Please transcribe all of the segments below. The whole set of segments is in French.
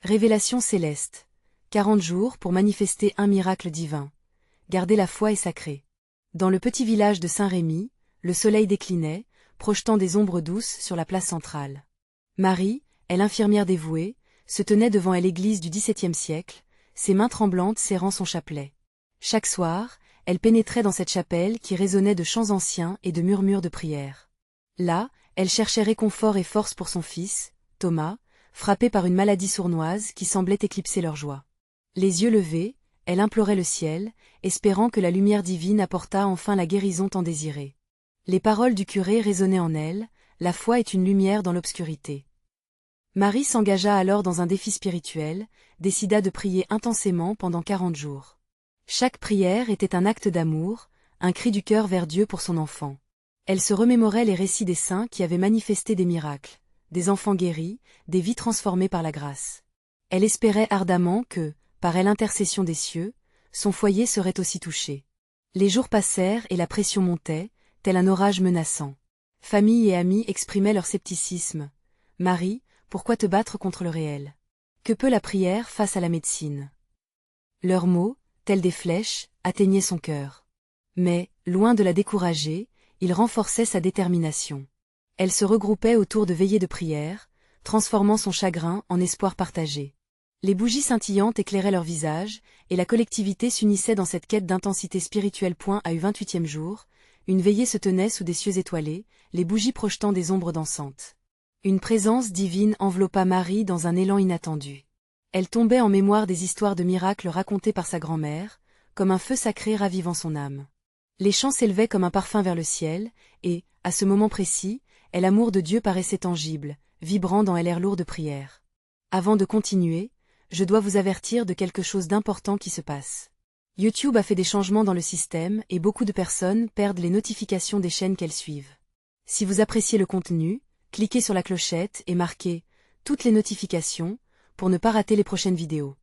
Révélation céleste. 40 jours pour manifester un miracle divin. Garder la foi est sacré. Dans le petit village de Saint-Rémy, le soleil déclinait, projetant des ombres douces sur la place centrale. Marie, elle infirmière dévouée, se tenait devant l'église du XVIIe siècle, ses mains tremblantes serrant son chapelet. Chaque soir, elle pénétrait dans cette chapelle qui résonnait de chants anciens et de murmures de prières. Là, elle cherchait réconfort et force pour son fils, Thomas, frappé par une maladie sournoise qui semblait éclipser leur joie. Les yeux levés, elle implorait le ciel, espérant que la lumière divine apportât enfin la guérison tant désirée. Les paroles du curé résonnaient en elle, la foi est une lumière dans l'obscurité. Marie s'engagea alors dans un défi spirituel, décida de prier intensément pendant 40 jours. Chaque prière était un acte d'amour, un cri du cœur vers Dieu pour son enfant. Elle se remémorait les récits des saints qui avaient manifesté des miracles, des enfants guéris, des vies transformées par la grâce. Elle espérait ardemment que, par l'intercession des cieux, son foyer serait aussi touché. Les jours passèrent et la pression montait, tel un orage menaçant. Famille et amis exprimaient leur scepticisme. « Marie, pourquoi te battre contre le réel? Que peut la prière face à la médecine ?» Leurs mots, tels des flèches, atteignaient son cœur. Mais, loin de la décourager, ils renforçaient sa détermination. Elle se regroupait autour de veillées de prière, transformant son chagrin en espoir partagé. Les bougies scintillantes éclairaient leurs visages, et la collectivité s'unissait dans cette quête d'intensité spirituelle. À 28e jour, une veillée se tenait sous des cieux étoilés, les bougies projetant des ombres dansantes. Une présence divine enveloppa Marie dans un élan inattendu. Elle tombait en mémoire des histoires de miracles racontées par sa grand-mère, comme un feu sacré ravivant son âme. Les chants s'élevaient comme un parfum vers le ciel, et, à ce moment précis, l'amour de Dieu paraissait tangible, vibrant dans l'air lourd de prière. Avant de continuer, je dois vous avertir de quelque chose d'important qui se passe. YouTube a fait des changements dans le système et beaucoup de personnes perdent les notifications des chaînes qu'elles suivent. Si vous appréciez le contenu, cliquez sur la clochette et marquez « Toutes les notifications » pour ne pas rater les prochaines vidéos.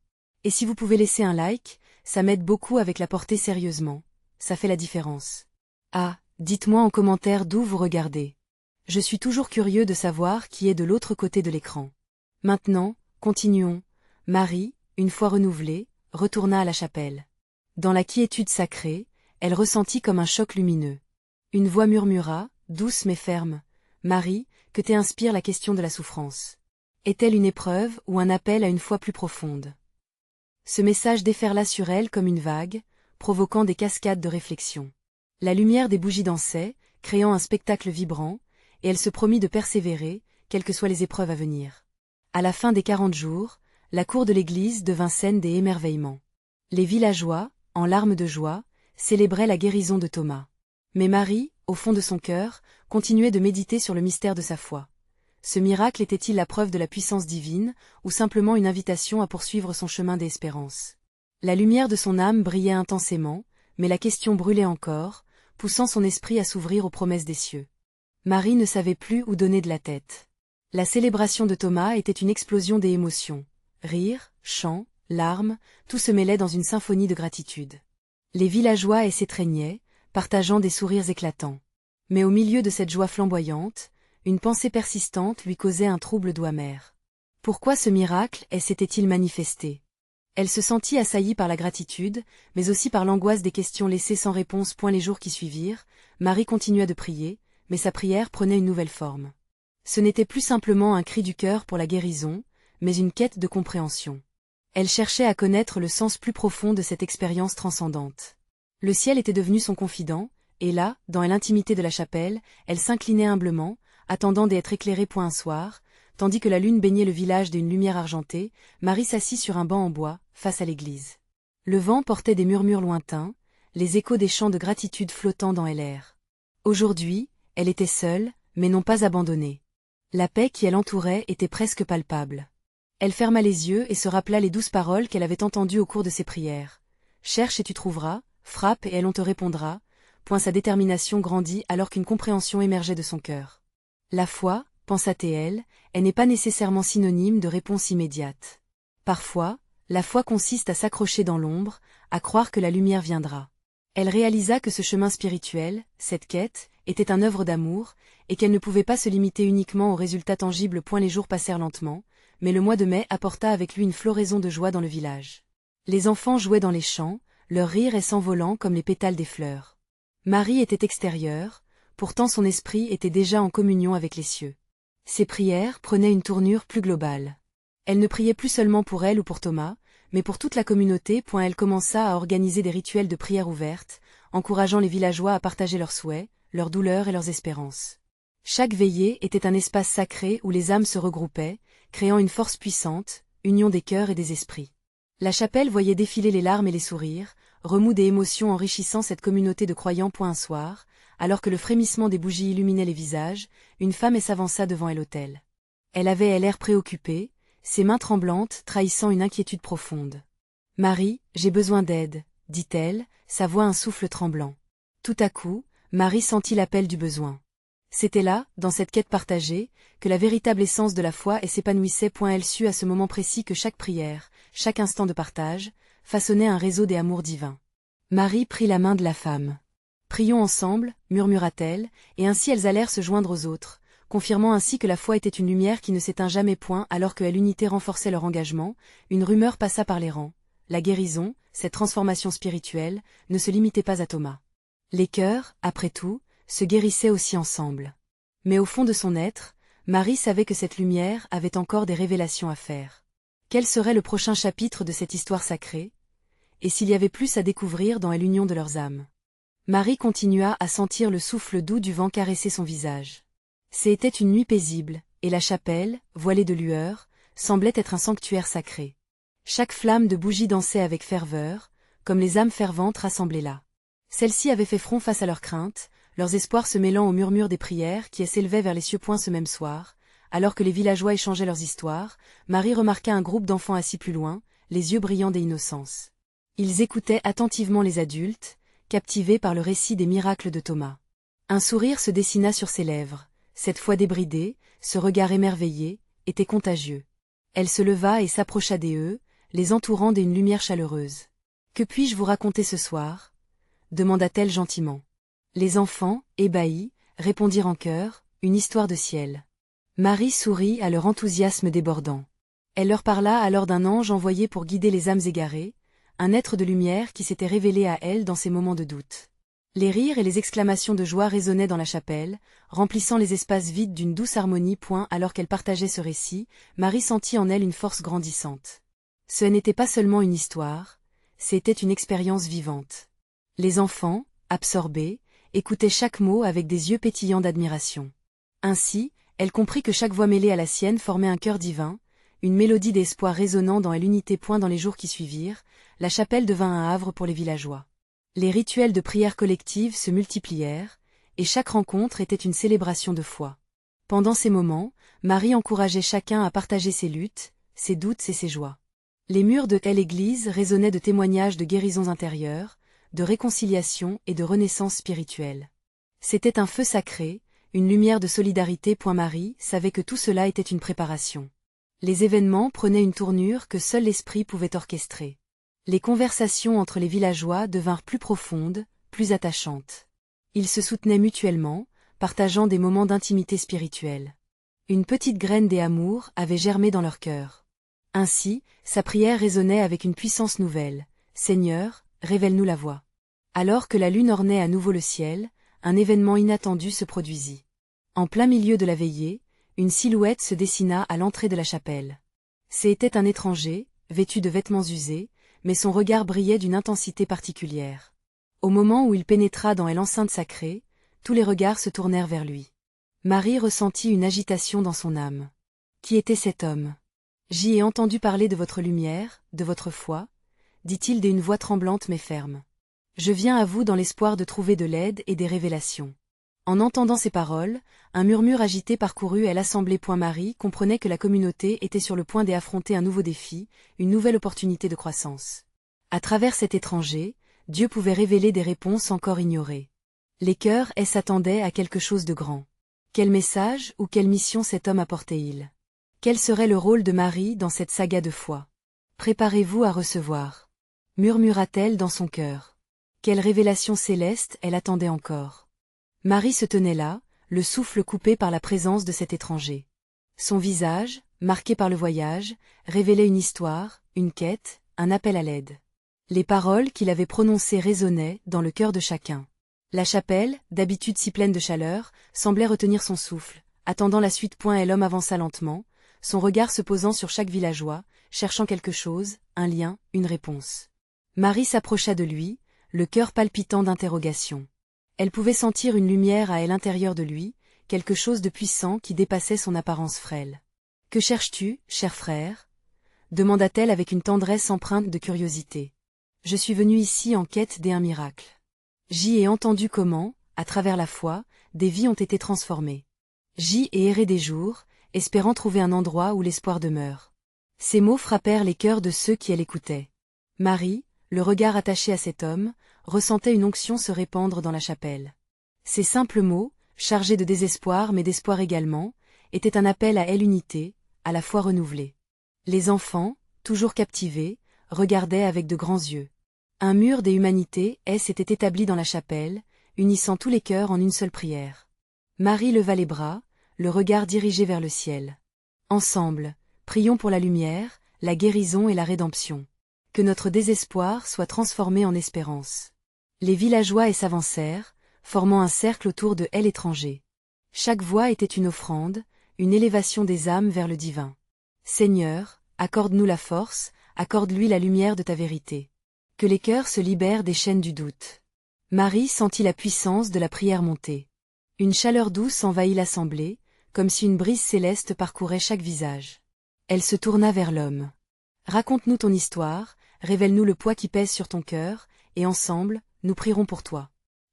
Et si vous pouvez laisser un like, ça m'aide beaucoup avec la portée sérieusement. Ça fait la différence. Ah, dites-moi en commentaire d'où vous regardez. Je suis toujours curieux de savoir qui est de l'autre côté de l'écran. Maintenant, continuons. Marie, une fois renouvelée, retourna à la chapelle. Dans la quiétude sacrée, elle ressentit comme un choc lumineux. Une voix murmura, douce mais ferme. « Marie, que t'inspire la question de la souffrance? Est-elle une épreuve ou un appel à une foi plus profonde ?» Ce message déferla sur elle comme une vague, provoquant des cascades de réflexion. La lumière des bougies dansait, créant un spectacle vibrant, et elle se promit de persévérer, quelles que soient les épreuves à venir. À la fin des 40 jours, la cour de l'église devint scène des émerveillements. Les villageois, en larmes de joie, célébraient la guérison de Thomas. Mais Marie, au fond de son cœur, continuait de méditer sur le mystère de sa foi. Ce miracle était-il la preuve de la puissance divine, ou simplement une invitation à poursuivre son chemin d'espérance? La lumière de son âme brillait intensément, mais la question brûlait encore, poussant son esprit à s'ouvrir aux promesses des cieux. Marie ne savait plus où donner de la tête. La célébration de Thomas était une explosion des émotions. Rires, chants, larmes, tout se mêlait dans une symphonie de gratitude. Les villageois s'étreignaient, partageant des sourires éclatants. Mais au milieu de cette joie flamboyante, une pensée persistante lui causait un trouble doux amer. Pourquoi ce miracle s'était-il manifesté? Elle se sentit assaillie par la gratitude, mais aussi par l'angoisse des questions laissées sans réponse. Les jours qui suivirent, Marie continua de prier, mais sa prière prenait une nouvelle forme. Ce n'était plus simplement un cri du cœur pour la guérison, mais une quête de compréhension. Elle cherchait à connaître le sens plus profond de cette expérience transcendante. Le ciel était devenu son confident, et là, dans l'intimité de la chapelle, elle s'inclinait humblement, attendant d'être éclairée. Un soir, tandis que la lune baignait le village d'une lumière argentée, Marie s'assit sur un banc en bois, face à l'église. Le vent portait des murmures lointains, les échos des chants de gratitude flottant dans l'air. Aujourd'hui, elle était seule, mais non pas abandonnée. La paix qui l'entourait était presque palpable. Elle ferma les yeux et se rappela les douces paroles qu'elle avait entendues au cours de ses prières. « Cherche et tu trouveras, frappe et on te répondra ». Sa détermination grandit alors qu'une compréhension émergeait de son cœur. La foi, pensa-t-elle, n'est pas nécessairement synonyme de réponse immédiate. Parfois, la foi consiste à s'accrocher dans l'ombre, à croire que la lumière viendra. Elle réalisa que ce chemin spirituel, cette quête, était une œuvre d'amour, et qu'elle ne pouvait pas se limiter uniquement aux résultats tangibles. Les jours passèrent lentement, mais le mois de mai apporta avec lui une floraison de joie dans le village. Les enfants jouaient dans les champs, leur rire et s'envolant comme les pétales des fleurs. Marie était extérieure, pourtant son esprit était déjà en communion avec les cieux. Ses prières prenaient une tournure plus globale. Elle ne priait plus seulement pour elle ou pour Thomas, mais pour toute la communauté. Elle commença à organiser des rituels de prière ouverte, encourageant les villageois à partager leurs souhaits, leurs douleurs et leurs espérances. Chaque veillée était un espace sacré où les âmes se regroupaient, créant une force puissante, union des cœurs et des esprits. La chapelle voyait défiler les larmes et les sourires, remous des émotions enrichissant cette communauté de croyants. Un soir, alors que le frémissement des bougies illuminait les visages, une femme s'avança devant l'autel. Elle avait l'air préoccupée, ses mains tremblantes trahissant une inquiétude profonde. « Marie, j'ai besoin d'aide, » dit-elle, sa voix un souffle tremblant. Tout à coup, Marie sentit l'appel du besoin. C'était là, dans cette quête partagée, que la véritable essence de la foi s'épanouissait. Elle sut à ce moment précis que chaque prière, chaque instant de partage, façonnait un réseau des amours divins. Marie prit la main de la femme. « Prions ensemble, murmura-t-elle, et ainsi elles allèrent se joindre aux autres, confirmant ainsi que la foi était une lumière qui ne s'éteint jamais. Alors que l'unité renforçait leur engagement, une rumeur passa par les rangs. La guérison, cette transformation spirituelle, ne se limitait pas à Thomas. Les cœurs, après tout, se guérissaient aussi ensemble. Mais au fond de son être, Marie savait que cette lumière avait encore des révélations à faire. Quel serait le prochain chapitre de cette histoire sacrée? Et s'il y avait plus à découvrir dans l'union de leurs âmes? Marie continua à sentir le souffle doux du vent caresser son visage. C'était une nuit paisible, et la chapelle, voilée de lueur, semblait être un sanctuaire sacré. Chaque flamme de bougie dansait avec ferveur, comme les âmes ferventes rassemblées là. Celles-ci avaient fait front face à leurs craintes, leurs espoirs se mêlant au murmure des prières qui s'élevaient vers les cieux. Ce même soir, alors que les villageois échangeaient leurs histoires, Marie remarqua un groupe d'enfants assis plus loin, les yeux brillants d'innocence. Ils écoutaient attentivement les adultes, captivés par le récit des miracles de Thomas. Un sourire se dessina sur ses lèvres. Cette fois débridée, ce regard émerveillé, était contagieux. Elle se leva et s'approcha d'eux, les entourant d'une lumière chaleureuse. « Que puis-je vous raconter ce soir ?» demanda-t-elle gentiment. Les enfants, ébahis, répondirent en chœur, « Une histoire de ciel. » Marie sourit à leur enthousiasme débordant. Elle leur parla alors d'un ange envoyé pour guider les âmes égarées, un être de lumière qui s'était révélé à elle dans ces moments de doute. Les rires et les exclamations de joie résonnaient dans la chapelle, remplissant les espaces vides d'une douce harmonie. Alors qu'elle partageait ce récit, Marie sentit en elle une force grandissante. Ce n'était pas seulement une histoire, c'était une expérience vivante. Les enfants, absorbés, écoutaient chaque mot avec des yeux pétillants d'admiration. Ainsi, elle comprit que chaque voix mêlée à la sienne formait un chœur divin, une mélodie d'espoir résonnant dans l'unité. Dans les jours qui suivirent, la chapelle devint un havre pour les villageois. Les rituels de prière collective se multiplièrent, et chaque rencontre était une célébration de foi. Pendant ces moments, Marie encourageait chacun à partager ses luttes, ses doutes et ses joies. Les murs de l'église résonnaient de témoignages de guérisons intérieures, de réconciliation et de renaissance spirituelle. C'était un feu sacré, une lumière de solidarité. Marie savait que tout cela était une préparation. Les événements prenaient une tournure que seul l'esprit pouvait orchestrer. Les conversations entre les villageois devinrent plus profondes, plus attachantes. Ils se soutenaient mutuellement, partageant des moments d'intimité spirituelle. Une petite graine des amours avait germé dans leur cœur. Ainsi, sa prière résonnait avec une puissance nouvelle. « Seigneur, révèle-nous la voie. » Alors que la lune ornait à nouveau le ciel, un événement inattendu se produisit. En plein milieu de la veillée, une silhouette se dessina à l'entrée de la chapelle. C'était un étranger, vêtu de vêtements usés, mais son regard brillait d'une intensité particulière. Au moment où il pénétra dans l'enceinte sacrée, tous les regards se tournèrent vers lui. Marie ressentit une agitation dans son âme. Qui était cet homme? J'y ai entendu parler de votre lumière, de votre foi, dit-il d'une voix tremblante mais ferme. Je viens à vous dans l'espoir de trouver de l'aide et des révélations. En entendant ces paroles, un murmure agité parcourut l'assemblée. Marie comprenait que la communauté était sur le point d'affronter un nouveau défi, une nouvelle opportunité de croissance. À travers cet étranger, Dieu pouvait révéler des réponses encore ignorées. Les cœurs s'attendaient à quelque chose de grand. Quel message ou quelle mission cet homme apportait-il? Quel serait le rôle de Marie dans cette saga de foi? Préparez-vous à recevoir. Murmura-t-elle dans son cœur. Quelle révélation céleste elle attendait encore? Marie se tenait là, le souffle coupé par la présence de cet étranger. Son visage, marqués par le voyage, révélaient une histoire, une quête, un appel à l'aide. Les paroles qu'il avait prononcées résonnaient dans le cœur de chacun. La chapelle, d'habitude si pleine de chaleur, semblait retenir son souffle, attendant la suite. Et l'homme avança lentement, son regard se posant sur chaque villageois, cherchant quelque chose, un lien, une réponse. Marie s'approcha de lui, le cœur palpitant d'interrogation. Elle pouvait sentir une lumière à l'intérieur de lui, quelque chose de puissant qui dépassait son apparence frêle. « Que cherches-tu, cher frère ?» demanda-t-elle avec une tendresse empreinte de curiosité. « Je suis venue ici en quête d'un miracle. J'y ai entendu comment, à travers la foi, des vies ont été transformées. J'y ai erré des jours, espérant trouver un endroit où l'espoir demeure. » Ces mots frappèrent les cœurs de ceux qui l'écoutaient. Marie, le regard attaché à cet homme, ressentait une onction se répandre dans la chapelle. Ces simples mots, chargés de désespoir mais d'espoir également, étaient un appel à l'unité, à la foi renouvelée. Les enfants, toujours captivés, regardaient avec de grands yeux. Un mur des humanités s'était établi dans la chapelle, unissant tous les cœurs en une seule prière. Marie leva les bras, le regard dirigé vers le ciel. Ensemble, prions pour la lumière, la guérison et la rédemption. Que notre désespoir soit transformé en espérance. Les villageois s'avancèrent, formant un cercle autour de l'étranger. Chaque voix était une offrande, une élévation des âmes vers le divin. Seigneur, accorde-nous la force, accorde-lui la lumière de ta vérité. Que les cœurs se libèrent des chaînes du doute. Marie sentit la puissance de la prière monter. Une chaleur douce envahit l'assemblée, comme si une brise céleste parcourait chaque visage. Elle se tourna vers l'homme. « Raconte-nous ton histoire, révèle-nous le poids qui pèse sur ton cœur, et ensemble, nous prierons pour toi. »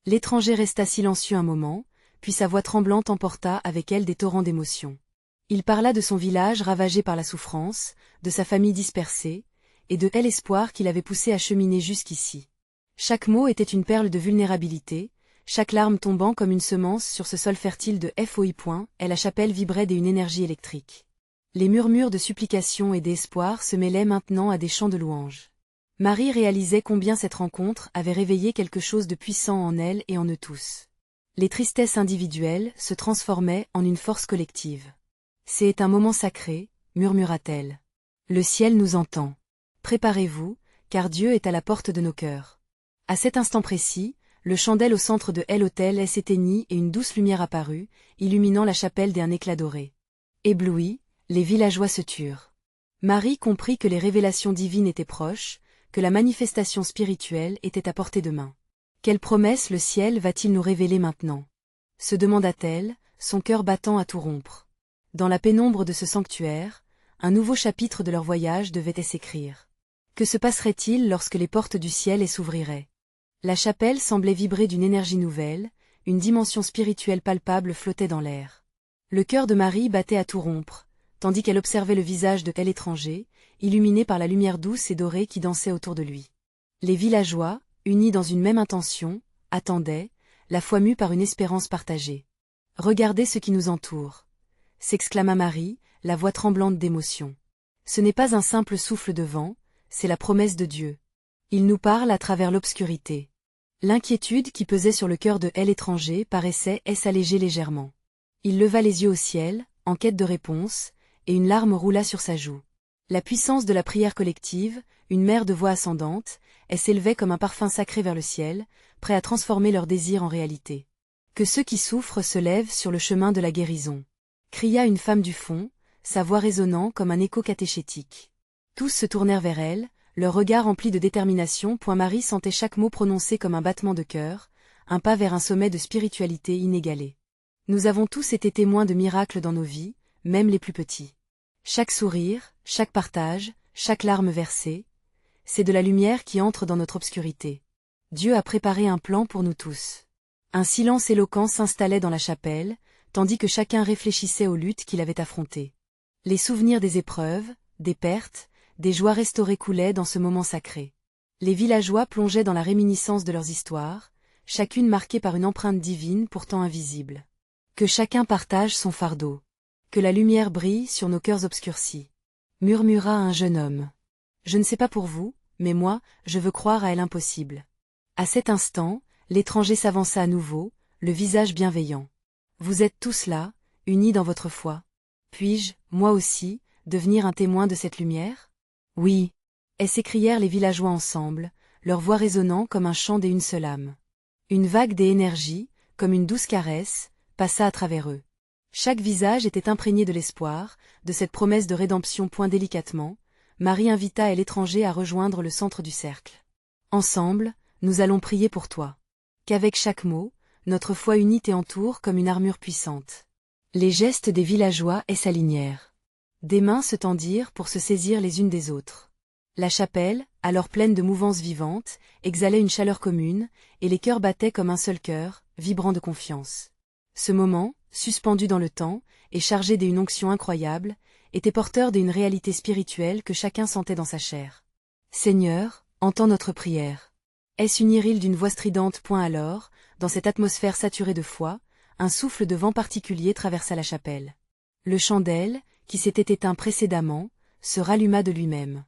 L'étranger resta silencieux un moment, puis sa voix tremblante emporta avec elle des torrents d'émotions. Il parla de son village ravagé par la souffrance, de sa famille dispersée, et de l'espoir qui l'avait poussé à cheminer jusqu'ici. Chaque mot était une perle de vulnérabilité, chaque larme tombant comme une semence sur ce sol fertile de FOI. Et la chapelle vibrait d'une énergie électrique. Les murmures de supplication et d'espoir se mêlaient maintenant à des chants de louanges. Marie réalisait combien cette rencontre avait réveillé quelque chose de puissant en elle et en eux tous. Les tristesses individuelles se transformaient en une force collective. « C'est un moment sacré, » murmura-t-elle. « Le ciel nous entend. Préparez-vous, car Dieu est à la porte de nos cœurs. » À cet instant précis, le chandelle au centre de l'autel s'éteignit et une douce lumière apparut, illuminant la chapelle d'un éclat doré. Éblouis, les villageois se turent. Marie comprit que les révélations divines étaient proches, que la manifestation spirituelle était à portée de main. Quelle promesse le ciel va-t-il nous révéler maintenant? Se demanda-t-elle, son cœur battant à tout rompre. Dans la pénombre de ce sanctuaire, un nouveau chapitre de leur voyage devait s'écrire. Que se passerait-il lorsque les portes du ciel s'ouvriraient? La chapelle semblait vibrer d'une énergie nouvelle, une dimension spirituelle palpable flottait dans l'air. Le cœur de Marie battait à tout rompre, tandis qu'elle observait le visage de l'étranger, illuminé par la lumière douce et dorée qui dansait autour de lui. Les villageois, unis dans une même intention, attendaient, la foi mue par une espérance partagée. « Regardez ce qui nous entoure !» s'exclama Marie, la voix tremblante d'émotion. Ce n'est pas un simple souffle de vent, c'est la promesse de Dieu. Il nous parle à travers l'obscurité. L'inquiétude qui pesait sur le cœur de l'étranger paraissait s'alléger légèrement. Il leva les yeux au ciel, en quête de réponse, et une larme roula sur sa joue. La puissance de la prière collective, une mer de voix ascendante, s'élevait comme un parfum sacré vers le ciel, prêt à transformer leurs désirs en réalité. Que ceux qui souffrent se lèvent sur le chemin de la guérison. Cria une femme du fond, sa voix résonnant comme un écho catéchétique. Tous se tournèrent vers elle, leur regard rempli de détermination. Marie sentait chaque mot prononcé comme un battement de cœur, un pas vers un sommet de spiritualité inégalé. Nous avons tous été témoins de miracles dans nos vies, même les plus petits. Chaque sourire, chaque partage, chaque larme versée, c'est de la lumière qui entre dans notre obscurité. Dieu a préparé un plan pour nous tous. Un silence éloquent s'installait dans la chapelle, tandis que chacun réfléchissait aux luttes qu'il avait affrontées. Les souvenirs des épreuves, des pertes, des joies restaurées coulaient dans ce moment sacré. Les villageois plongeaient dans la réminiscence de leurs histoires, chacune marquée par une empreinte divine pourtant invisible. Que chacun partage son fardeau. Que la lumière brille sur nos cœurs obscurcis. Murmura un jeune homme. Je ne sais pas pour vous, mais moi, je veux croire à l'impossible. À cet instant, l'étranger s'avança à nouveau, le visage bienveillant. Vous êtes tous là, unis dans votre foi. Puis-je, moi aussi, devenir un témoin de cette lumière? Oui, s'écrièrent les villageois ensemble, leur voix résonnant comme un chant d'une seule âme. Une vague d'énergie, comme une douce caresse, passa à travers eux. Chaque visage était imprégné de l'espoir, de cette promesse de rédemption. Délicatement, Marie invita l'étranger à rejoindre le centre du cercle. Ensemble, nous allons prier pour toi. Qu'avec chaque mot, notre foi unie t'entoure comme une armure puissante. Les gestes des villageois s'alignèrent. Des mains se tendirent pour se saisir les unes des autres. La chapelle, alors pleine de mouvances vivantes, exhalait une chaleur commune, et les cœurs battaient comme un seul cœur, vibrant de confiance. Ce moment, suspendu dans le temps, et chargé d'une onction incroyable, était porteur d'une réalité spirituelle que chacun sentait dans sa chair. Seigneur, entends notre prière. Est-ce une uniril d'une voix stridente. Alors, dans cette atmosphère saturée de foi, un souffle de vent particulier traversa la chapelle. Le chandelle, qui s'était éteint précédemment, se ralluma de lui-même.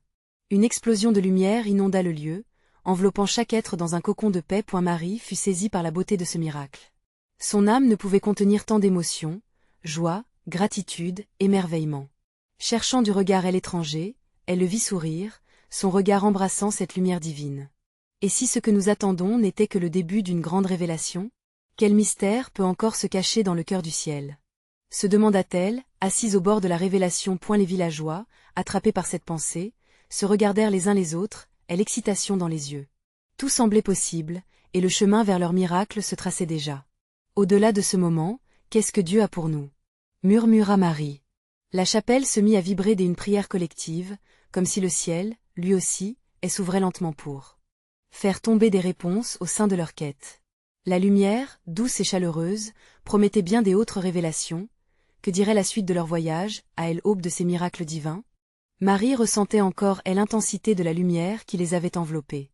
Une explosion de lumière inonda le lieu, enveloppant chaque être dans un cocon de paix. Marie fut saisie par la beauté de ce miracle. Son âme ne pouvait contenir tant d'émotions, joie, gratitude, émerveillement. Cherchant du regard l'étranger, elle le vit sourire, son regard embrassant cette lumière divine. Et si ce que nous attendons n'était que le début d'une grande révélation? Quel mystère peut encore se cacher dans le cœur du ciel? Se demanda-t-elle, assise au bord de la révélation. Les villageois, attrapés par cette pensée, se regardèrent les uns les autres, l'excitation dans les yeux. Tout semblait possible, et le chemin vers leur miracle se traçait déjà. Au-delà de ce moment, qu'est-ce que Dieu a pour nous? Murmura Marie. La chapelle se mit à vibrer d'une prière collective, comme si le ciel, lui aussi, s'ouvrait lentement pour faire tomber des réponses au sein de leur quête. La lumière, douce et chaleureuse, promettait bien des autres révélations. Que dirait la suite de leur voyage, à l'aube de ces miracles divins? Marie ressentait encore l'intensité de la lumière qui les avait enveloppés.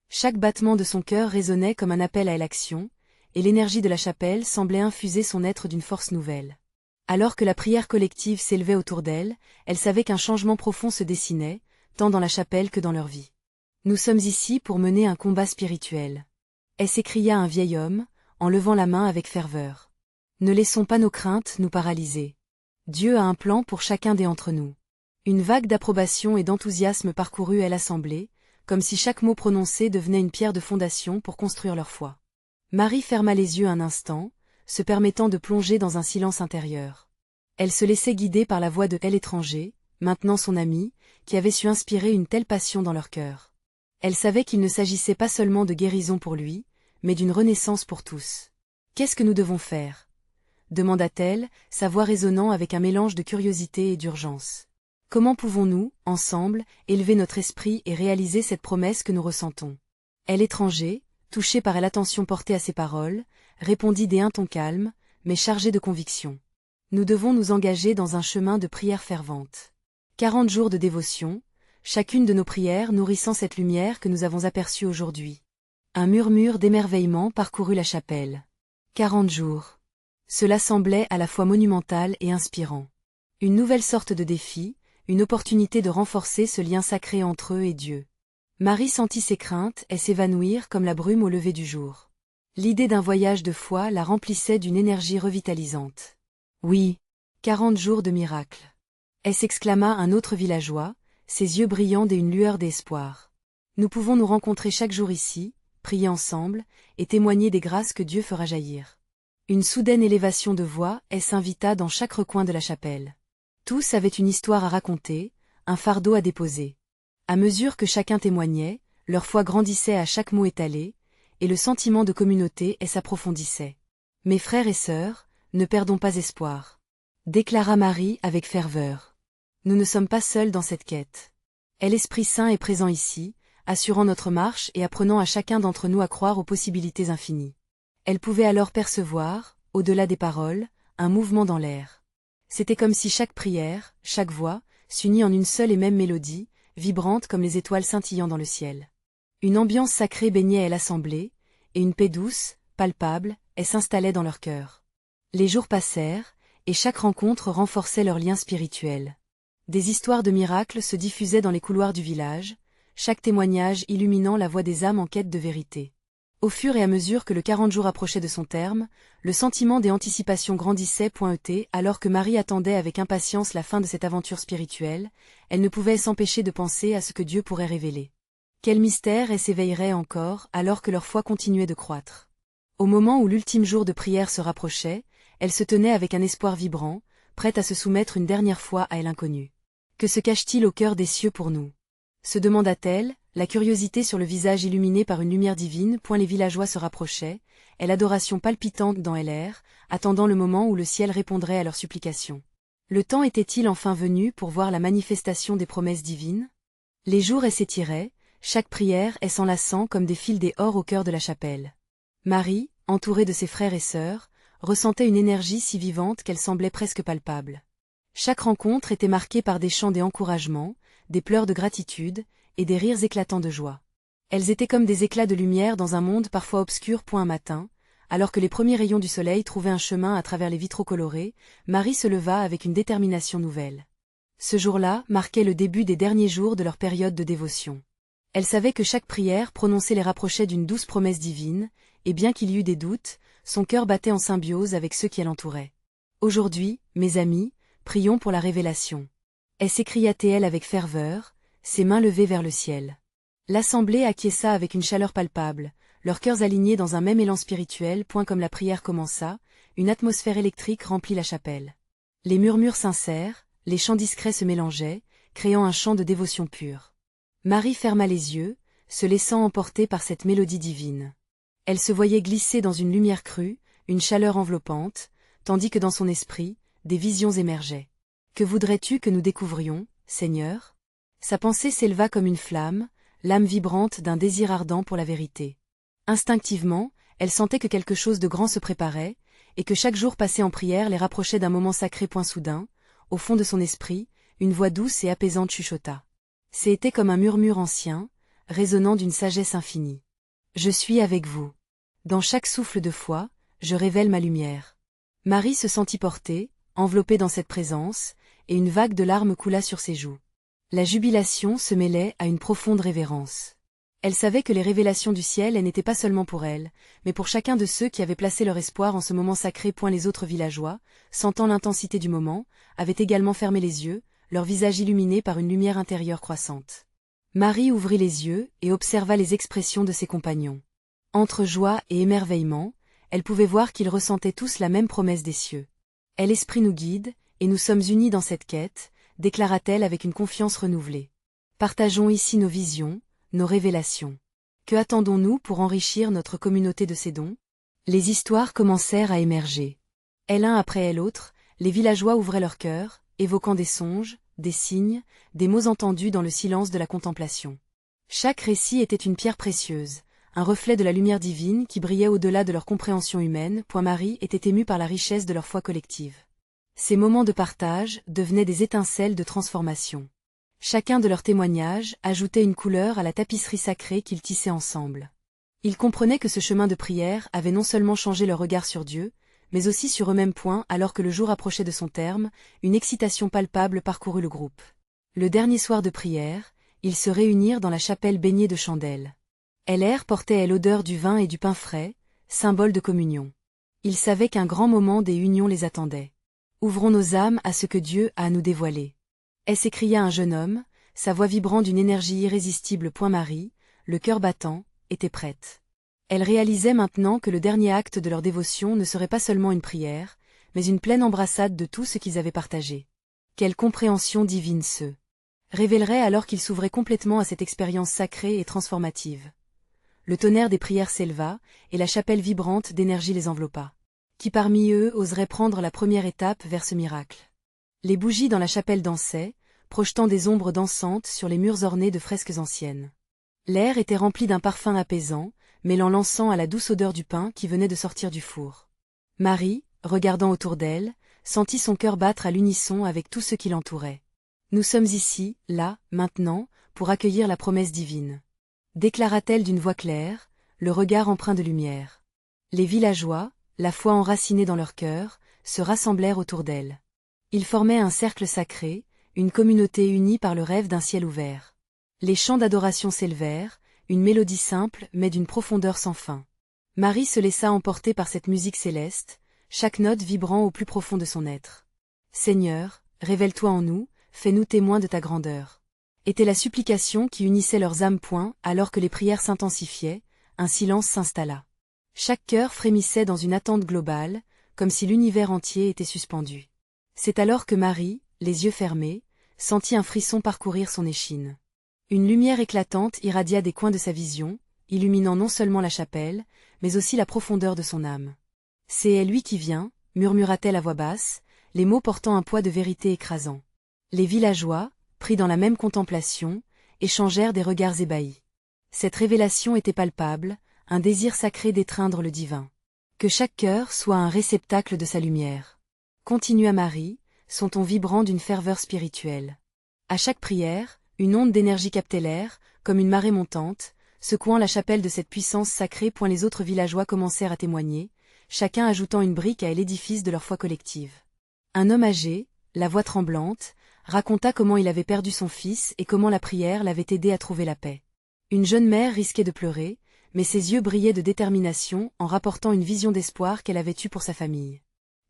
Chaque battement de son cœur résonnait comme un appel à l'action, et l'énergie de la chapelle semblait infuser son être d'une force nouvelle. Alors que la prière collective s'élevait autour d'elle, elle savait qu'un changement profond se dessinait, tant dans la chapelle que dans leur vie. Nous sommes ici pour mener un combat spirituel. S'écria un vieil homme, en levant la main avec ferveur. Ne laissons pas nos craintes nous paralyser. Dieu a un plan pour chacun d'entre nous. Une vague d'approbation et d'enthousiasme parcourut l'assemblée, comme si chaque mot prononcé devenait une pierre de fondation pour construire leur foi. Marie ferma les yeux un instant, se permettant de plonger dans un silence intérieur. Elle se laissait guider par la voix de l'étranger, maintenant son ami, qui avait su inspirer une telle passion dans leur cœur. Elle savait qu'il ne s'agissait pas seulement de guérison pour lui, mais d'une renaissance pour tous. Qu'est-ce que nous devons faire? Demanda-t-elle, sa voix résonnant avec un mélange de curiosité et d'urgence. Comment pouvons-nous, ensemble, élever notre esprit et réaliser cette promesse que nous ressentons? L'étranger, touché par l'attention portée à ses paroles, répondit d'un ton calme, mais chargé de conviction. Nous devons nous engager dans un chemin de prière fervente. 40 jours de dévotion, chacune de nos prières nourrissant cette lumière que nous avons aperçue aujourd'hui. Un murmure d'émerveillement parcourut la chapelle. 40 jours. Cela semblait à la fois monumental et inspirant. Une nouvelle sorte de défi, une opportunité de renforcer ce lien sacré entre eux et Dieu. Marie sentit ses craintes s'évanouir comme la brume au lever du jour. L'idée d'un voyage de foi la remplissait d'une énergie revitalisante. Oui, 40 jours de miracle. S'exclama un autre villageois, ses yeux brillants d'une lueur d'espoir. Nous pouvons nous rencontrer chaque jour ici, prier ensemble, et témoigner des grâces que Dieu fera jaillir. Une soudaine élévation de voix s'invita dans chaque recoin de la chapelle. Tous avaient une histoire à raconter, un fardeau à déposer. À mesure que chacun témoignait, leur foi grandissait à chaque mot étalé, et le sentiment de communauté s'approfondissait. Mes frères et sœurs, ne perdons pas espoir. Déclara Marie avec ferveur. Nous ne sommes pas seuls dans cette quête. L'Esprit Saint est présent ici, assurant notre marche et apprenant à chacun d'entre nous à croire aux possibilités infinies. Elle pouvait alors percevoir, au-delà des paroles, un mouvement dans l'air. C'était comme si chaque prière, chaque voix, s'unit en une seule et même mélodie, vibrante comme les étoiles scintillant dans le ciel. Une ambiance sacrée baignait l'assemblée, et une paix douce, palpable, s'installait dans leur cœur. Les jours passèrent, et chaque rencontre renforçait leur lien spirituel. Des histoires de miracles se diffusaient dans les couloirs du village, chaque témoignage illuminant la voie des âmes en quête de vérité. Au fur et à mesure que le 40 jours approchait de son terme, le sentiment des anticipations grandissait. Alors que Marie attendait avec impatience la fin de cette aventure spirituelle, elle ne pouvait s'empêcher de penser à ce que Dieu pourrait révéler. Quel mystère s'éveillerait encore alors que leur foi continuait de croître. Au moment où l'ultime jour de prière se rapprochait, elle se tenait avec un espoir vibrant, prête à se soumettre une dernière fois à l'inconnu. Que se cache-t-il au cœur des cieux pour nous? Se demanda-t-elle, la curiosité sur le visage illuminé par une lumière divine. Les villageois se rapprochaient, et l'adoration palpitante dans l'air, attendant le moment où le ciel répondrait à leurs supplications. Le temps était-il enfin venu pour voir la manifestation des promesses divines? Les jours s'étiraient, chaque prière s'enlaçant comme des fils d'or au cœur de la chapelle. Marie, entourée de ses frères et sœurs, ressentait une énergie si vivante qu'elle semblait presque palpable. Chaque rencontre était marquée par des chants d'encouragement, des pleurs de gratitude, et des rires éclatants de joie. Elles étaient comme des éclats de lumière dans un monde parfois obscur. Un matin, alors que les premiers rayons du soleil trouvaient un chemin à travers les vitraux colorés, Marie se leva avec une détermination nouvelle. Ce jour-là marquait le début des derniers jours de leur période de dévotion. Elle savait que chaque prière prononcée les rapprochait d'une douce promesse divine, et bien qu'il y eût des doutes, son cœur battait en symbiose avec ceux qui l'entouraient. Aujourd'hui, mes amis, prions pour la révélation. S'écria-t-elle avec ferveur, ses mains levées vers le ciel. L'assemblée acquiesça avec une chaleur palpable, leurs cœurs alignés dans un même élan spirituel. Comme la prière commença, une atmosphère électrique remplit la chapelle. Les murmures sincères, les chants discrets se mélangeaient, créant un chant de dévotion pure. Marie ferma les yeux, se laissant emporter par cette mélodie divine. Elle se voyait glisser dans une lumière crue, une chaleur enveloppante, tandis que dans son esprit, des visions émergeaient. Que voudrais-tu que nous découvrions, Seigneur? Sa pensée s'éleva comme une flamme, l'âme vibrante d'un désir ardent pour la vérité. Instinctivement, elle sentait que quelque chose de grand se préparait, et que chaque jour passé en prière les rapprochait d'un moment sacré. Soudain, au fond de son esprit, une voix douce et apaisante chuchota. C'était comme un murmure ancien, résonnant d'une sagesse infinie. Je suis avec vous. Dans chaque souffle de foi, je révèle ma lumière. Marie se sentit portée, enveloppée dans cette présence, et une vague de larmes coula sur ses joues. La jubilation se mêlait à une profonde révérence. Elle savait que les révélations du ciel n'étaient pas seulement pour elle, mais pour chacun de ceux qui avaient placé leur espoir en ce moment sacré. Les autres villageois, sentant l'intensité du moment, avaient également fermé les yeux, leur visage illuminé par une lumière intérieure croissante. Marie ouvrit les yeux et observa les expressions de ses compagnons. Entre joie et émerveillement, elle pouvait voir qu'ils ressentaient tous la même promesse des cieux. « L'Esprit nous guide, et nous sommes unis dans cette quête », déclara-t-elle avec une confiance renouvelée. Partageons ici nos visions, nos révélations. Que attendons-nous pour enrichir notre communauté de ces dons? Les histoires commencèrent à émerger. Et l'un après l'autre, les villageois ouvraient leur cœur, évoquant des songes, des signes, des mots entendus dans le silence de la contemplation. Chaque récit était une pierre précieuse, un reflet de la lumière divine qui brillait au-delà de leur compréhension humaine. Marie était émue par la richesse de leur foi collective. Ces moments de partage devenaient des étincelles de transformation. Chacun de leurs témoignages ajoutait une couleur à la tapisserie sacrée qu'ils tissaient ensemble. Ils comprenaient que ce chemin de prière avait non seulement changé leur regard sur Dieu, mais aussi sur eux-mêmes. Alors que le jour approchait de son terme, une excitation palpable parcourut le groupe. Le dernier soir de prière, ils se réunirent dans la chapelle baignée de chandelles. L'air portait l'odeur du vin et du pain frais, symbole de communion. Ils savaient qu'un grand moment des unions les attendait. Ouvrons nos âmes à ce que Dieu a à nous dévoiler. S'écria un jeune homme, sa voix vibrant d'une énergie irrésistible. Marie, le cœur battant, était prête. Elle réalisait maintenant que le dernier acte de leur dévotion ne serait pas seulement une prière, mais une pleine embrassade de tout ce qu'ils avaient partagé. Quelle compréhension divine se révélerait alors qu'ils s'ouvraient complètement à cette expérience sacrée et transformative. Le tonnerre des prières s'éleva, et la chapelle vibrante d'énergie les enveloppa. Qui parmi eux oserait prendre la première étape vers ce miracle? Les bougies dans la chapelle dansaient, projetant des ombres dansantes sur les murs ornés de fresques anciennes. L'air était rempli d'un parfum apaisant, mêlant l'encens à la douce odeur du pain qui venait de sortir du four. Marie, regardant autour d'elle, sentit son cœur battre à l'unisson avec tout ce qui l'entourait. « Nous sommes ici, là, maintenant, pour accueillir la promesse divine. » déclara-t-elle d'une voix claire, le regard empreint de lumière. Les villageois, la foi enracinée dans leur cœur, se rassemblèrent autour d'elle. Ils formaient un cercle sacré, une communauté unie par le rêve d'un ciel ouvert. Les chants d'adoration s'élevèrent, une mélodie simple mais d'une profondeur sans fin. Marie se laissa emporter par cette musique céleste, chaque note vibrant au plus profond de son être. Seigneur, révèle-toi en nous, fais-nous témoins de ta grandeur. Était la supplication qui unissait leurs âmes. Alors que les prières s'intensifiaient, un silence s'installa. Chaque cœur frémissait dans une attente globale, comme si l'univers entier était suspendu. C'est alors que Marie, les yeux fermés, sentit un frisson parcourir son échine. Une lumière éclatante irradia des coins de sa vision, illuminant non seulement la chapelle, mais aussi la profondeur de son âme. « C'est lui qui vient », murmura-t-elle à voix basse, les mots portant un poids de vérité écrasant. Les villageois, pris dans la même contemplation, échangèrent des regards ébahis. Cette révélation était palpable, un désir sacré d'étreindre le divin. Que chaque cœur soit un réceptacle de sa lumière. Continua Marie, son ton vibrant d'une ferveur spirituelle. À chaque prière, une onde d'énergie captait l'air, comme une marée montante, secouant la chapelle de cette puissance sacrée. Les autres villageois commencèrent à témoigner, chacun ajoutant une brique à l'édifice de leur foi collective. Un homme âgé, la voix tremblante, raconta comment il avait perdu son fils et comment la prière l'avait aidé à trouver la paix. Une jeune mère risquait de pleurer, mais ses yeux brillaient de détermination en rapportant une vision d'espoir qu'elle avait eue pour sa famille.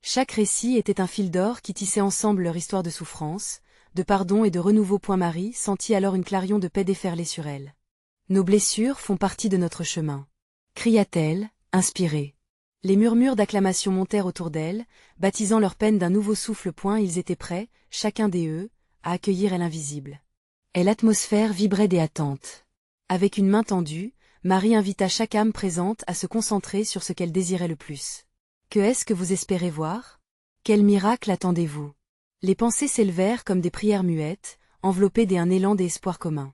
Chaque récit était un fil d'or qui tissait ensemble leur histoire de souffrance, de pardon et de renouveau. Marie sentit alors une clarion de paix déferler sur elle. « Nos blessures font partie de notre chemin », cria-t-elle, inspirée. Les murmures d'acclamation montèrent autour d'elle, baptisant leur peine d'un nouveau souffle. Ils étaient prêts, chacun d'eux, à accueillir l'invisible. Et l'atmosphère vibrait des attentes. Avec une main tendue, Marie invita chaque âme présente à se concentrer sur ce qu'elle désirait le plus. Que est-ce que vous espérez voir? Quel miracle attendez-vous? Les pensées s'élevèrent comme des prières muettes, enveloppées d'un élan d'espoir commun.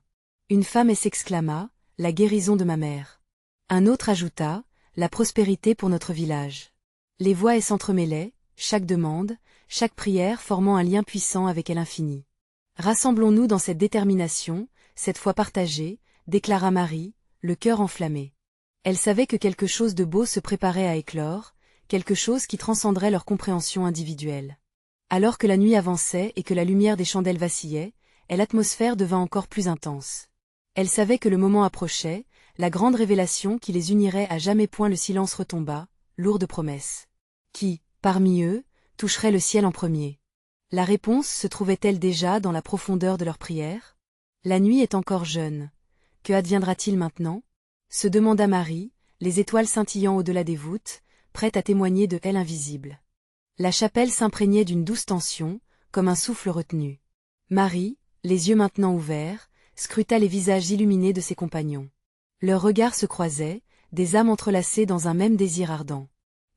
Une femme s'exclama, « La guérison de ma mère ». Un autre ajouta, « La prospérité pour notre village ». Les voix s'entremêlaient, chaque demande, chaque prière formant un lien puissant avec l'infini. « Rassemblons-nous dans cette détermination, cette foi partagée », déclara Marie, le cœur enflammé. Elle savait que quelque chose de beau se préparait à éclore, quelque chose qui transcenderait leur compréhension individuelle. Alors que la nuit avançait et que la lumière des chandelles vacillait, l'atmosphère devint encore plus intense. Elle savait que le moment approchait, la grande révélation qui les unirait à jamais. Le silence retomba, lourd de promesses. Qui, parmi eux, toucherait le ciel en premier? La réponse se trouvait-elle déjà dans la profondeur de leur prière? La nuit est encore jeune. Que adviendra-t-il maintenant? Se demanda Marie, les étoiles scintillant au-delà des voûtes, prêtes à témoigner de elle invisible. La chapelle s'imprégnait d'une douce tension, comme un souffle retenu. Marie, les yeux maintenant ouverts, scruta les visages illuminés de ses compagnons. Leurs regards se croisaient, des âmes entrelacées dans un même désir ardent.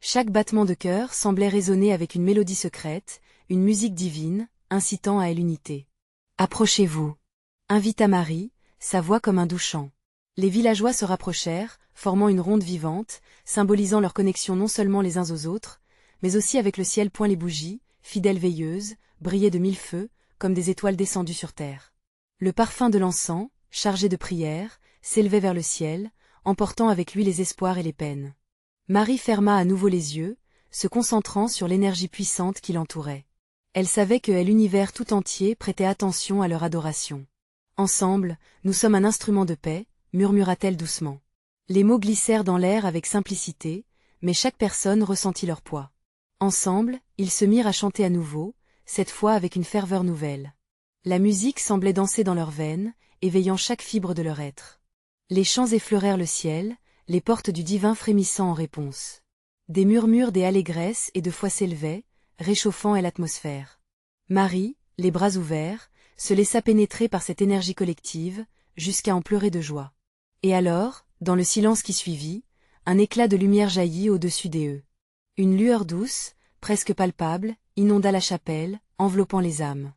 Chaque battement de cœur semblait résonner avec une mélodie secrète, une musique divine, incitant à l'unité. « Approchez-vous » invita Marie, sa voix comme un doux chant. Les villageois se rapprochèrent, formant une ronde vivante, symbolisant leur connexion non seulement les uns aux autres, mais aussi avec le ciel. Les bougies, fidèles veilleuses, brillaient de mille feux, comme des étoiles descendues sur terre. Le parfum de l'encens, chargé de prières, s'élevait vers le ciel, emportant avec lui les espoirs et les peines. Marie ferma à nouveau les yeux, se concentrant sur l'énergie puissante qui l'entourait. Elle savait que l'univers tout entier prêtait attention à leur adoration. « Ensemble, nous sommes un instrument de paix », murmura-t-elle doucement. Les mots glissèrent dans l'air avec simplicité, mais chaque personne ressentit leur poids. Ensemble, ils se mirent à chanter à nouveau, cette fois avec une ferveur nouvelle. La musique semblait danser dans leurs veines, éveillant chaque fibre de leur être. Les chants effleurèrent le ciel, les portes du divin frémissant en réponse. Des murmures d'allégresse et de foi s'élevaient, réchauffant l'atmosphère. Marie, les bras ouverts, se laissa pénétrer par cette énergie collective, jusqu'à en pleurer de joie. Et alors, dans le silence qui suivit, un éclat de lumière jaillit au-dessus d'eux. Une lueur douce, presque palpable, inonda la chapelle, enveloppant les âmes.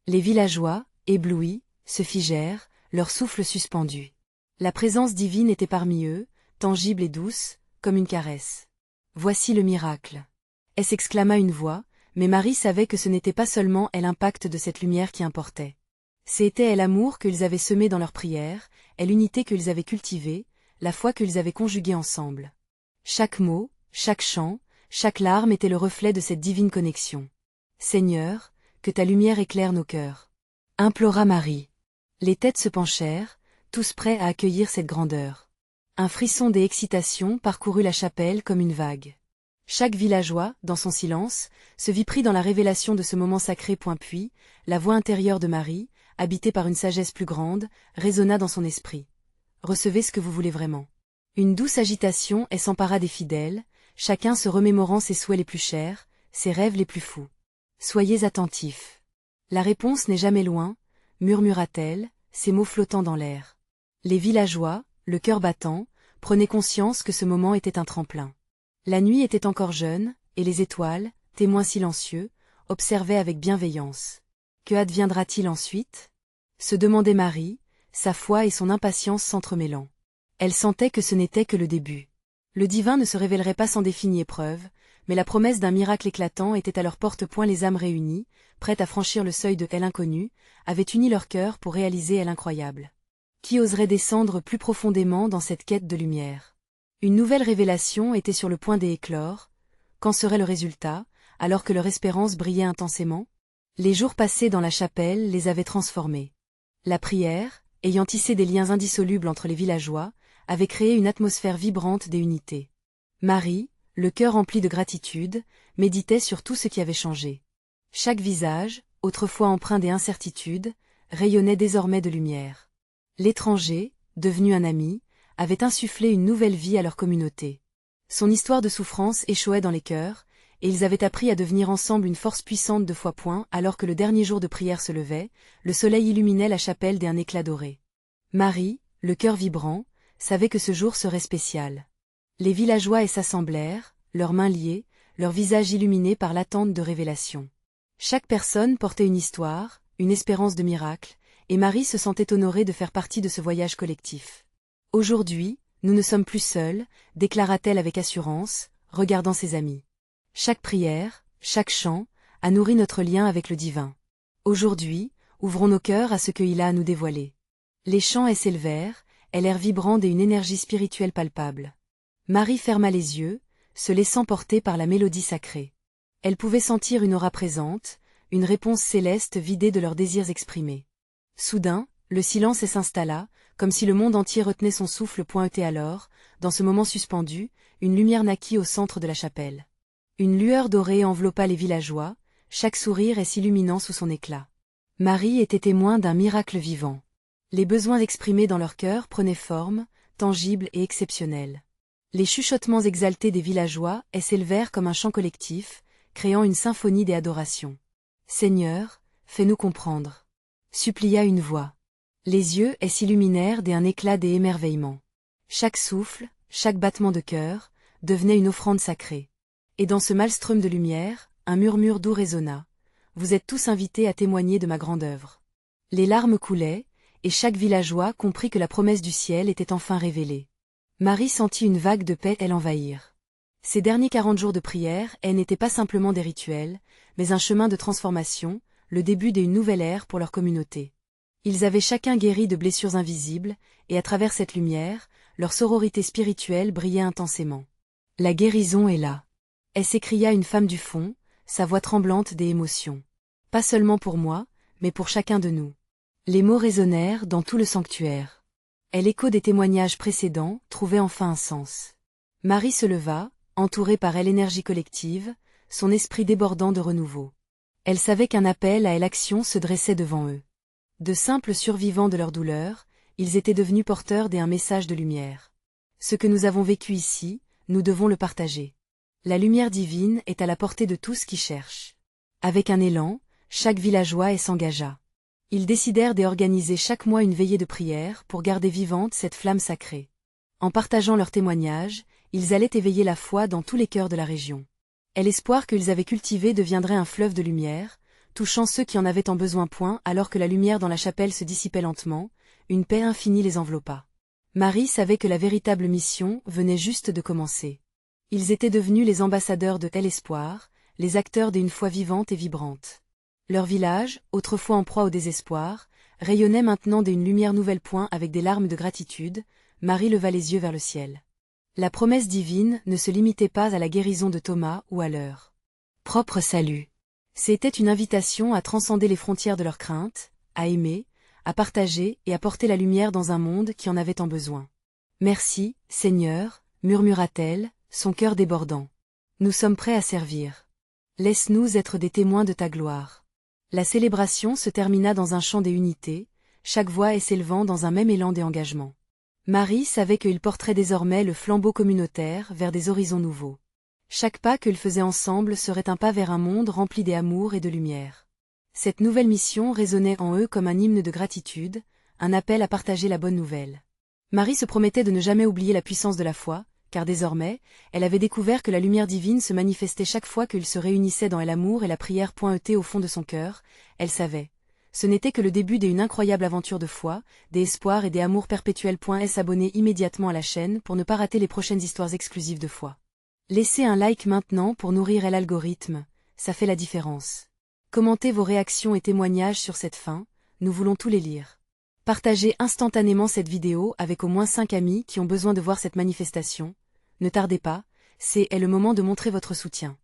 Les villageois, éblouis, se figèrent, leur souffle suspendu. La présence divine était parmi eux, tangible et douce, comme une caresse. « Voici le miracle !» s'exclama une voix, mais Marie savait que ce n'était pas seulement l'impact de cette lumière qui importait. C'était l'amour qu'ils avaient semé dans leurs prières, l'unité qu'ils avaient cultivée, la foi qu'ils avaient conjuguée ensemble. Chaque mot, chaque chant, chaque larme était le reflet de cette divine connexion. « Seigneur, que ta lumière éclaire nos cœurs » implora Marie. Les têtes se penchèrent, tous prêts à accueillir cette grandeur. Un frisson d'excitation parcourut la chapelle comme une vague. Chaque villageois, dans son silence, se vit pris dans la révélation de ce moment sacré. Puis, la voix intérieure de Marie, habitée par une sagesse plus grande, résonna dans son esprit. Recevez ce que vous voulez vraiment. Une douce agitation s'empara des fidèles, chacun se remémorant ses souhaits les plus chers, ses rêves les plus fous. Soyez attentifs. La réponse n'est jamais loin, murmura-t-elle, ses mots flottant dans l'air. Les villageois, le cœur battant, prenaient conscience que ce moment était un tremplin. La nuit était encore jeune, et les étoiles, témoins silencieux, observaient avec bienveillance. Que adviendra-t-il ensuite? Se demandait Marie, sa foi et son impatience s'entremêlant. Elle sentait que ce n'était que le début. Le divin ne se révélerait pas sans définie épreuve, mais la promesse d'un miracle éclatant était à leur porte-point. Les âmes réunies, prêtes à franchir le seuil de l'inconnu, avaient uni leur cœur pour réaliser l'incroyable. Qui oserait descendre plus profondément dans cette quête de lumière? Une nouvelle révélation était sur le point d'éclore. Qu'en serait le résultat, alors que leur espérance brillait intensément? Les jours passés dans la chapelle les avaient transformés. La prière, ayant tissé des liens indissolubles entre les villageois, avait créé une atmosphère vibrante d'unité. Marie, le cœur rempli de gratitude, méditait sur tout ce qui avait changé. Chaque visage, autrefois empreint d'incertitude, rayonnait désormais de lumière. L'étranger, devenu un ami, avait insufflé une nouvelle vie à leur communauté. Son histoire de souffrance échoait dans les cœurs, et ils avaient appris à devenir ensemble une force puissante de foi. Alors que le dernier jour de prière se levait, le soleil illuminait la chapelle d'un éclat doré. Marie, le cœur vibrant, savait que ce jour serait spécial. Les villageois s'assemblèrent, leurs mains liées, leurs visages illuminés par l'attente de révélation. Chaque personne portait une histoire, une espérance de miracle, et Marie se sentait honorée de faire partie de ce voyage collectif. Aujourd'hui, nous ne sommes plus seuls, déclara-t-elle avec assurance, regardant ses amis. Chaque prière, chaque chant, a nourri notre lien avec le divin. Aujourd'hui, ouvrons nos cœurs à ce qu'il a à nous dévoiler. Les chants s'élevèrent, l'air vibrant et une énergie spirituelle palpable. Marie ferma les yeux, se laissant porter par la mélodie sacrée. Elle pouvait sentir une aura présente, une réponse céleste vidée de leurs désirs exprimés. Soudain, le silence s'installa, comme si le monde entier retenait son souffle. Alors, dans ce moment suspendu, une lumière naquit au centre de la chapelle. Une lueur dorée enveloppa les villageois, chaque sourire s'illuminant sous son éclat. Marie était témoin d'un miracle vivant. Les besoins exprimés dans leur cœur prenaient forme, tangible et exceptionnelle. Les chuchotements exaltés des villageois s'élevèrent comme un chant collectif, créant une symphonie des adorations. « Seigneur, fais-nous comprendre » supplia une voix. Les yeux s'illuminèrent d'un éclat d'émerveillement. Chaque souffle, chaque battement de cœur, devenait une offrande sacrée. Et dans ce maelstrom de lumière, un murmure doux résonna. « Vous êtes tous invités à témoigner de ma grande œuvre. » Les larmes coulaient, et chaque villageois comprit que la promesse du ciel était enfin révélée. Marie sentit une vague de paix l'envahir. Ces derniers 40 jours de prière n'étaient pas simplement des rituels, mais un chemin de transformation, le début d'une nouvelle ère pour leur communauté. Ils avaient chacun guéri de blessures invisibles, et à travers cette lumière, leur sororité spirituelle brillait intensément. « La guérison est là !» s'écria une femme du fond, sa voix tremblante d'émotion. « Pas seulement pour moi, mais pour chacun de nous. » Les mots résonnèrent dans tout le sanctuaire. L'écho des témoignages précédents trouvait enfin un sens. Marie se leva, entourée par l'énergie collective, son esprit débordant de renouveau. Elle savait qu'un appel à l'action se dressait devant eux. De simples survivants de leur douleur, ils étaient devenus porteurs d'un message de lumière. Ce que nous avons vécu ici, nous devons le partager. La lumière divine est à la portée de tous qui cherchent. Avec un élan, chaque villageois s'engagea. Ils décidèrent d'organiser chaque mois une veillée de prière pour garder vivante cette flamme sacrée. En partageant leurs témoignages, ils allaient éveiller la foi dans tous les cœurs de la région. Et l'espoir qu'ils avaient cultivé deviendrait un fleuve de lumière, touchant ceux qui en avaient en besoin. Alors que la lumière dans la chapelle se dissipait lentement, une paix infinie les enveloppa. Marie savait que la véritable mission venait juste de commencer. Ils étaient devenus les ambassadeurs de l'espoir, les acteurs d'une foi vivante et vibrante. Leur village, autrefois en proie au désespoir, rayonnait maintenant d'une lumière nouvelle. Avec des larmes de gratitude, Marie leva les yeux vers le ciel. La promesse divine ne se limitait pas à la guérison de Thomas ou à leur propre salut. C'était une invitation à transcender les frontières de leurs craintes, à aimer, à partager et à porter la lumière dans un monde qui en avait tant besoin. Merci, Seigneur, murmura-t-elle, son cœur débordant. Nous sommes prêts à servir. Laisse-nous être des témoins de ta gloire. La célébration se termina dans un chant des unités, chaque voix s'élevant dans un même élan d'engagement. Marie savait qu'ils porteraient désormais le flambeau communautaire vers des horizons nouveaux. Chaque pas qu'ils faisaient ensemble serait un pas vers un monde rempli d'amour et de lumière. Cette nouvelle mission résonnait en eux comme un hymne de gratitude, un appel à partager la bonne nouvelle. Marie se promettait de ne jamais oublier la puissance de la foi, car désormais, elle avait découvert que la lumière divine se manifestait chaque fois qu'ils se réunissaient dans l'amour et la prière. Au fond de son cœur, elle savait. Ce n'était que le début d'une incroyable aventure de foi, d'espoir et d'amour perpétuel. S'abonner immédiatement à la chaîne pour ne pas rater les prochaines histoires exclusives de foi. Laissez un like maintenant pour nourrir l'algorithme, ça fait la différence. Commentez vos réactions et témoignages sur cette fin, nous voulons tous les lire. Partagez instantanément cette vidéo avec au moins 5 amis qui ont besoin de voir cette manifestation. Ne tardez pas, c'est le moment de montrer votre soutien.